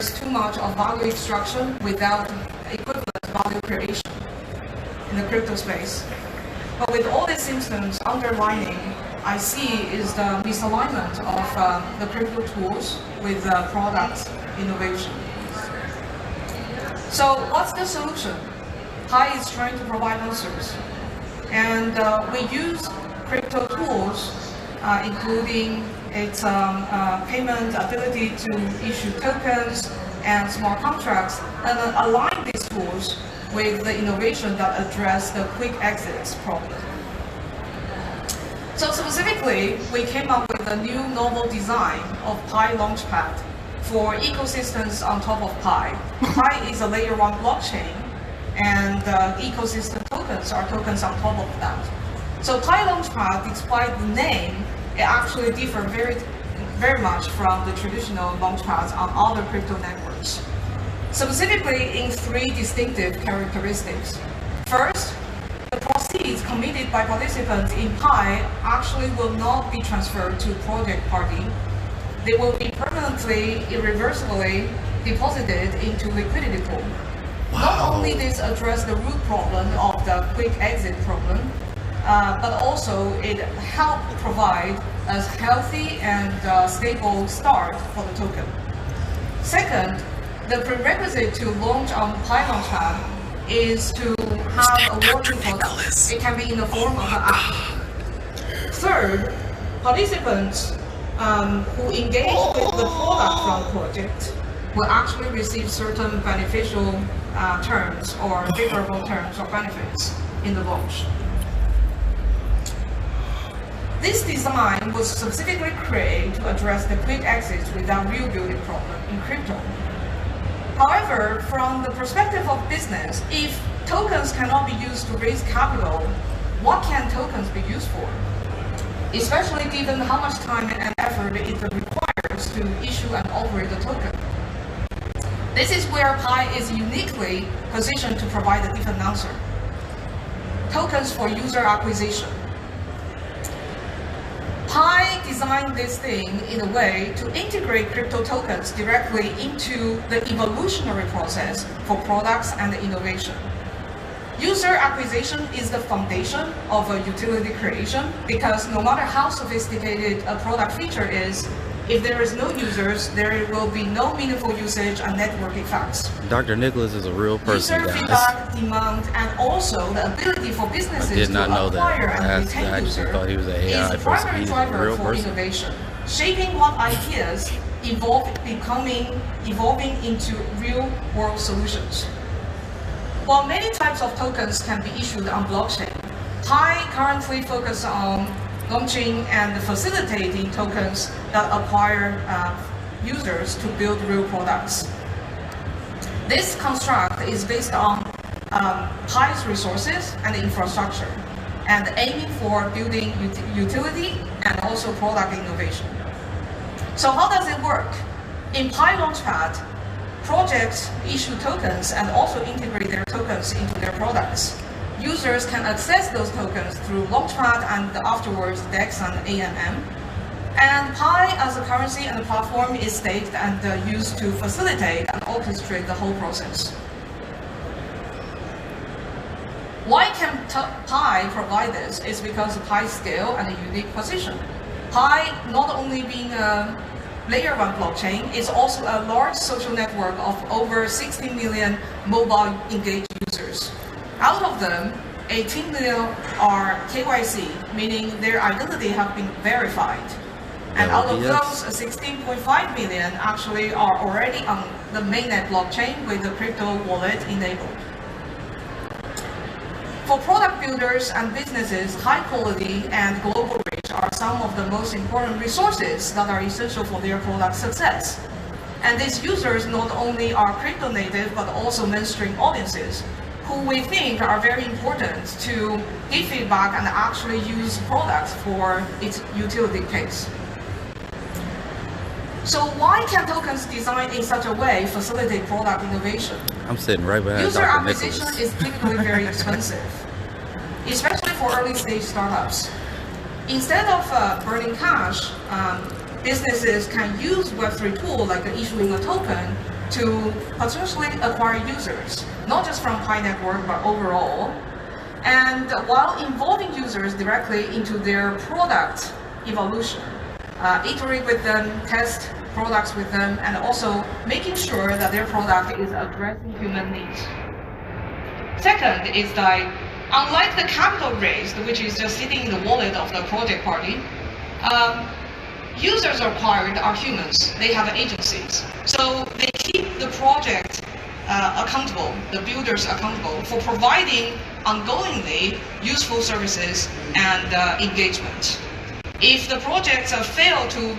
there's too much of value extraction without equivalent value creation in the crypto space. But with all these symptoms underlining, I see is the misalignment of the crypto tools with product innovation. So what's the solution? Pi is trying to provide answers. And we use crypto tools, including its payment ability to issue tokens and smart contracts, and align these tools with the innovation that address the quick exits problem. So specifically, we came up with a new novel design of Pi launchpad for ecosystems on top of Pi. Pi is a layer 1 blockchain, and ecosystem tokens are tokens on top of that. So Pi launchpad, despite the name, it actually differs very much from the traditional launchpads on other crypto networks. Specifically in 3 distinctive characteristics. First, the proceeds committed by participants in Pi actually will not be transferred to project party. They will be permanently, irreversibly deposited into liquidity pool. Wow. Not only this address the root problem of the quick exit problem, but also it helped provide a healthy and stable start for the token. Second, the prerequisite to launch on Pi launchpad is to have a working product. It can be in the form of an app. Third, participants who engage with the product from the project will actually receive certain beneficial terms or favorable terms or benefits in the launch. This design was specifically created to address the quick exits without real building problem in crypto. However, from the perspective of business, if tokens cannot be used to raise capital, what can tokens be used for? Especially given how much time and effort it requires to issue and operate the token. This is where Pi is uniquely positioned to provide a different answer. Tokens for user acquisition. Pi designed this thing in a way to integrate crypto tokens directly into the evolutionary process for products and innovation. User acquisition is the foundation of a utility creation because no matter how sophisticated a product feature is, if there is no users, there will be no meaningful usage and network effects. Dr. Nicholas is a real person, User guys. feedback, demand, and also the ability for businesses to acquire and retain users is the primary driver for innovation, shaping what ideas evolving into real-world solutions. While many types of tokens can be issued on blockchain, Pi currently focuses on launching and facilitating tokens that acquire users to build real products. This construct is based on Pi's resources and infrastructure, and aiming for building utility and also product innovation. So how does it work? In Pi Launchpad, projects issue tokens and also integrate their tokens into their products. Users can access those tokens through Launchpad and afterwards DEX and AMM. And Pi as a currency and a platform is staked and used to facilitate and orchestrate the whole process. Why can Pi provide this? Is because of Pi's scale and a unique position. Pi, not only being a layer 1 blockchain, is also a large social network of over 60 million mobile engaged users. Out of them, 18 million are KYC, meaning their identity have been verified. And out of those, 16.5 million actually are already on the mainnet blockchain with the crypto wallet enabled. For product builders and businesses, high quality and global reach are some of the most important resources that are essential for their product success. And these users not only are crypto native, but also mainstream audiences, who we think are very important to give feedback and actually use products for its utility case. So why can tokens designed in such a way facilitate product innovation? I'm sitting right behind User Dr. acquisition Nicholas. is typically very expensive, especially for early stage startups. Instead of burning cash, businesses can use Web3 tool like issuing a token to potentially acquire users, not just from Pi network, but overall. And while involving users directly into their product evolution, iterate with them, test products with them, and also making sure that their product is addressing human needs. Second is that, unlike the capital raised, which is just sitting in the wallet of the project party, users acquired are humans. They have agencies. So they keep the project accountable, the builders accountable for providing ongoingly useful services and engagement. If the projects fail to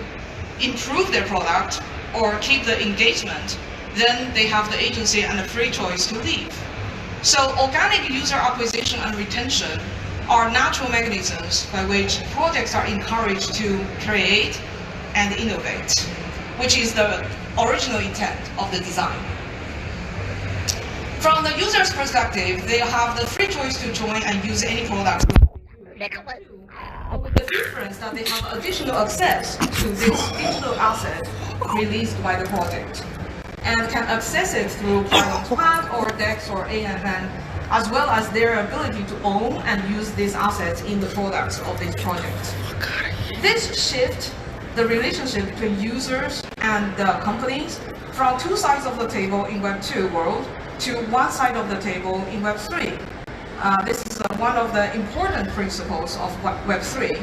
improve their product or keep the engagement, then they have the agency and the free choice to leave. So organic user acquisition and retention are natural mechanisms by which projects are encouraged to create and innovate, which is the original intent of the design. From the user's perspective, they have the free choice to join and use any product. With the difference that they have additional access to this digital asset released by the project, and can access it through launchpad or DEX or AMN, as well as their ability to own and use these assets in the products of this project. This shift the relationship between users and the companies from two sides of the table in Web2 world to one side of the table in Web3. This is one of the important principles of Web3.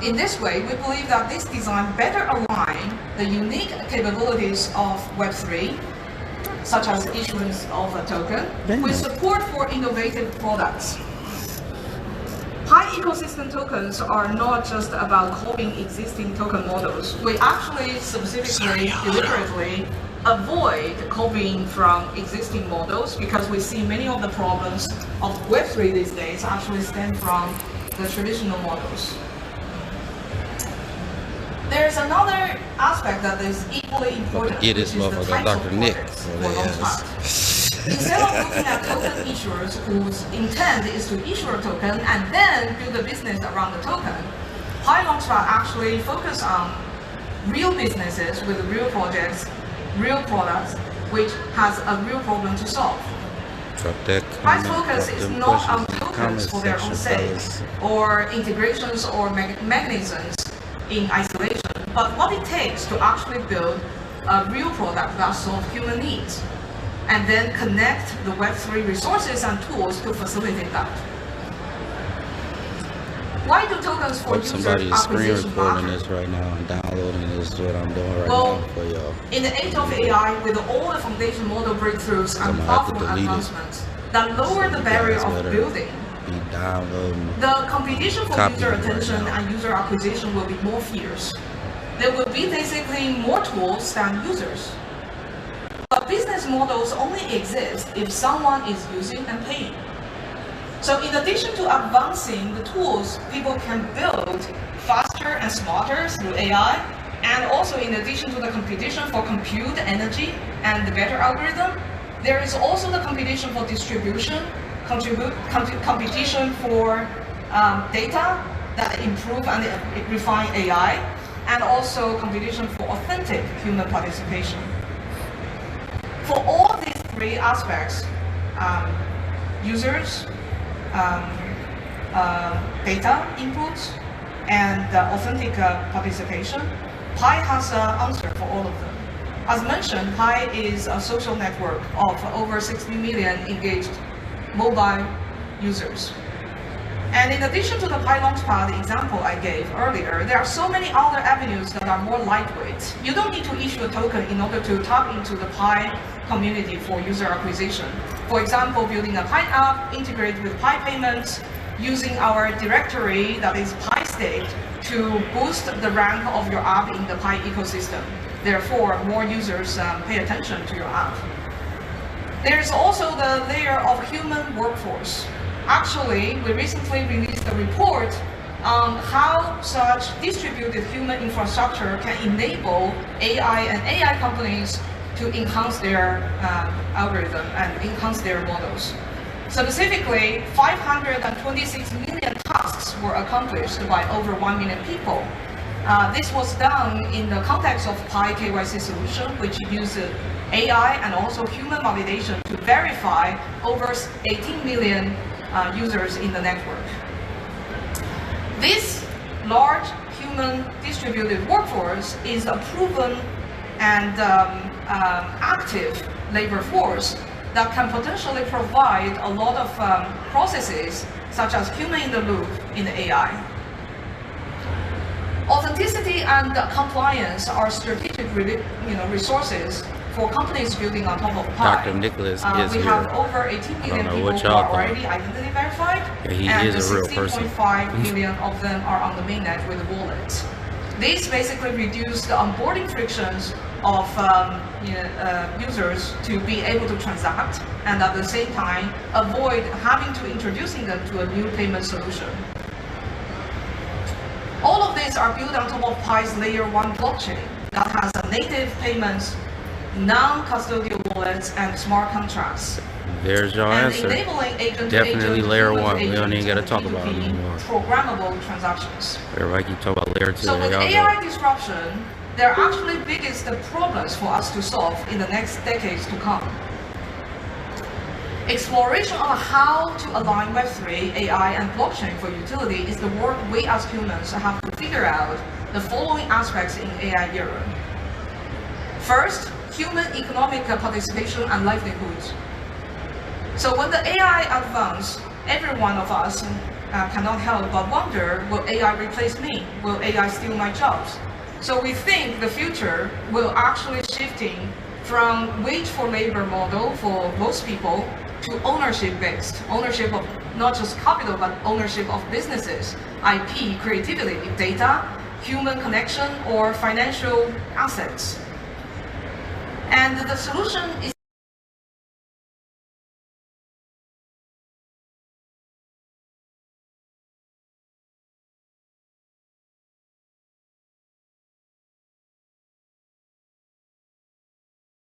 In this way, we believe that this design better align the unique capabilities of Web3, such as issuance of a token, with support for innovative products. Pi ecosystem tokens are not just about copying existing token models. We actually specifically, deliberately avoid copying from existing models because we see many of the problems of Web3 these days actually stem from the traditional models. There's another aspect that is equally important, which is the types of projects for launchpad. Instead of looking at token issuers whose intent is to issue a token and then build a business around the token, Pi launchpad actually focus on real businesses with real projects, real products, which has a real problem to solve. Pi's focus is not on tokens for their own sake, or integrations or mechanisms in isolation, but what it takes to actually build a real product that solves human needs, and then connect the Web3 resources and tools to facilitate that. Why do tokens for user somebody is screen acquisition recording matter? this right now and downloading this is what I'm doing right Well, now for y'all. in the age of AI, with all the foundation model breakthroughs and platform advancements that lower the barrier of building, the competition for user attention and user acquisition will be more fierce. There will be basically more tools than users. But business models only exist if someone is using and paying. So in addition to advancing the tools people can build faster and smarter through AI, and also in addition to the competition for compute energy and the better algorithm, there is also the competition for distribution, competition for data that improve and refine AI, and also competition for authentic human participation. For all these three aspects, users, data inputs, and authentic participation, Pi has an answer for all of them. As mentioned, Pi is a social network of over 60 million engaged mobile users. And in addition to the Pi launchpad example I gave earlier, there are so many other avenues that are more lightweight. You don't need to issue a token in order to tap into the Pi community for user acquisition. For example, building a Pi app, integrate with Pi payments, using our directory that is Pi state to boost the rank of your app in the Pi ecosystem. Therefore, more users pay attention to your app. There's also the layer of human workforce. Actually, we recently released a report on how such distributed human infrastructure can enable AI and AI companies to enhance their algorithm and enhance their models. Specifically, 526 million tasks were accomplished by over 1 million people. This was done in the context of Pi KYC solution, which uses AI and also human validation to verify over 18 million users in the network. This large human distributed workforce is a proven and active labor force that can potentially provide a lot of processes such as human in the loop in the AI. Authenticity and compliance are strategic resources for companies building on top of Pi. Dr. Nicholas is we here. have over 18 million people who are already identity verified, Yeah, he and is a real person. 16.5 million of them are on the mainnet with wallets. This basically reduces the onboarding frictions of users to be able to transact, and at the same time avoid having to introducing them to a new payment solution. All of these are built on top of Pi's layer 1 blockchain that has a native payments, non-custodial wallets, and smart contracts. There's your And answer. enabling agent Definitely to layer agent, one. We don't even agent gotta talk about it P2P anymore. Programmable transactions. Everybody keep talking about layer 2. So with Y'all AI go. disruption, there are actually biggest problems for us to solve in the next decades to come. Exploration of how to align Web3, AI, and blockchain for utility is the work we as humans have to figure out the following aspects in AI era. First, human economic participation and livelihoods. So when the AI advances, every one of us cannot help but wonder, will AI replace me? Will AI steal my jobs? So we think the future will actually shifting from wage for labor model for most people to ownership-based, ownership of not just capital, but ownership of businesses, IP, creativity, data, human connection, or financial assets. And the solution is